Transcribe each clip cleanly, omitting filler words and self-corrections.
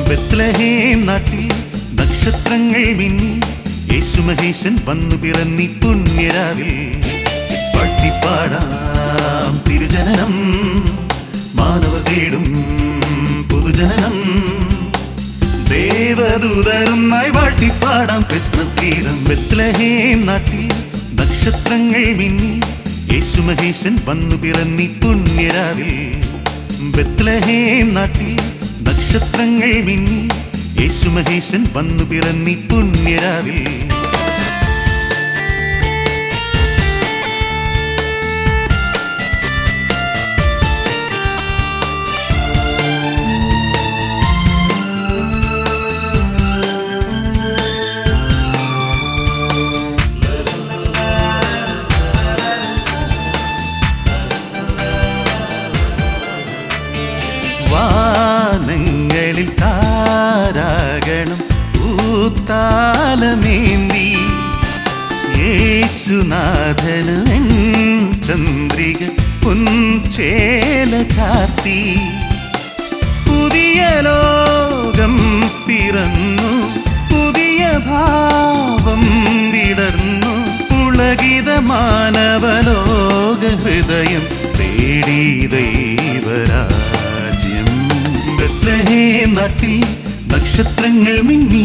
Bethlehem നാട്ടിൽ നക്ഷത്രങ്ങൾ മിന്നി, യേശുമഹേശൻ വന്നു പിറന്നി പുണ്യരാവിൽ. പാട്ടിപ്പാടാം തിരുജനനം, മാനവർ തേടും പുതുജനനം. ദേവദൂതരുമായി വാഴ്ത്തിപ്പാടാം ക്രിസ്മസ് ഗീതം. ബത്ലഹേം നാട്ടിൽ നക്ഷത്രങ്ങൾ മിന്നി, യേശുമഹേശൻ വന്നു പിറന്നി പുണ്യരാവിൽ. ബത്ലഹേം നാട്ടിൽ നക്ഷത്രങ്ങൾ മിന്നി, യേശുമഹേശൻ വന്നു പിറന്നി പുണ്യരാവിൽ. വാനങ്ങളിൽ താരാഗണം പൂത്താലമേന്തി, യേശുനാഥന് ചന്ദ്രിക പൊൻചേല ചാർത്തി. പുതിയ ലോകം പിറന്നു, പുതിയ ഭാവം വിടർന്നു. പുളകിത മാനവലോക ഹൃദയം തേടി ദൈവരാജ്യം. ബത്ലഹേം നാട്ടിൽ നക്ഷത്രങ്ങൾ മിന്നി,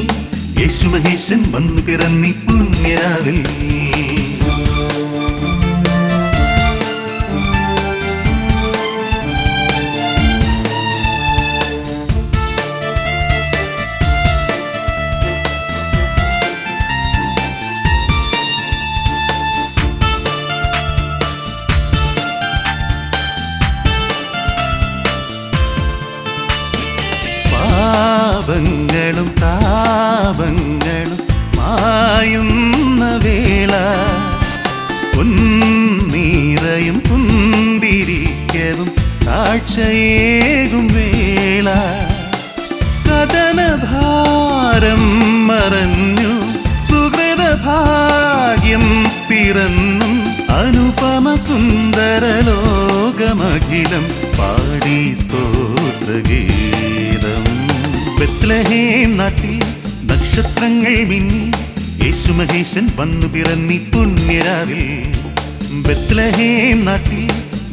യേശുമഹേശൻ വന്നു പിറന്നി പുണ്യരാവിൽ. പാപങ്ങളും താപങ്ങളും മായുന്ന വേള, പൊന്നീറയും പുന്തിരിക്കവും കാഴ്ചയേകും വേള. കഥനഭാരം മറഞ്ഞു, സുഹൃതഭാഗ്യം പിറന്നും. അനുപമ സുന്ദര ലോകമഖിലം പാടി സ്തോത്രഗീതം. ബത്ലഹേം നാട്ടിൽ നക്ഷത്രങ്ങൾ മിന്നി, യേശുമഹേശൻ വന്നു പിറന്നി പുണ്യരാവിൽ. ബത്ലഹേം നാട്ടിൽ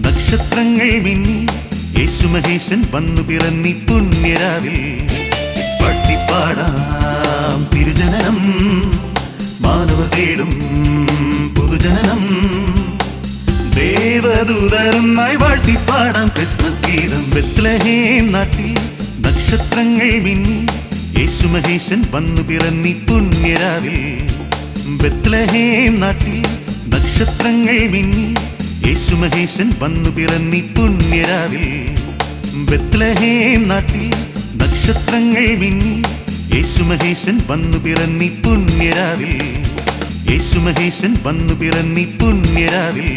നക്ഷത്രങ്ങൾ മിന്നി, യേശുമഹേശൻ വന്നു പിറന്നി പുണ്യരാവിൽ. പാട്ടിപ്പാടാം തിരുജനനം, മാനവർ തേടും പുതുജനനം. ദേവദൂതരുമായി വാഴ്ത്തിപ്പാടാം ക്രിസ്മസ് ഗീതം. ബത്ലഹേം നാട്ടിൽ നക്ഷത്രങ്ങൾ മിന്നി, യേശുമഹേശൻ വന്നു പിറന്നി പുണ്യരാവിൽ. ബത്ലഹേം നാട്ടിൽ നക്ഷത്രങ്ങൾ മിന്നി, യേശുമഹേശൻ വന്നു പിറന്നി പുണ്യരാവിൽ. ബത്ലഹേം നാട്ടിൽ നക്ഷത്രങ്ങൾ മിന്നി, യേശുമഹേശൻ വന്നു പിറന്നി പുണ്യരാവിൽ. യേശുമഹേശൻ വന്നു പിറന്നി പുണ്യരാവിൽ.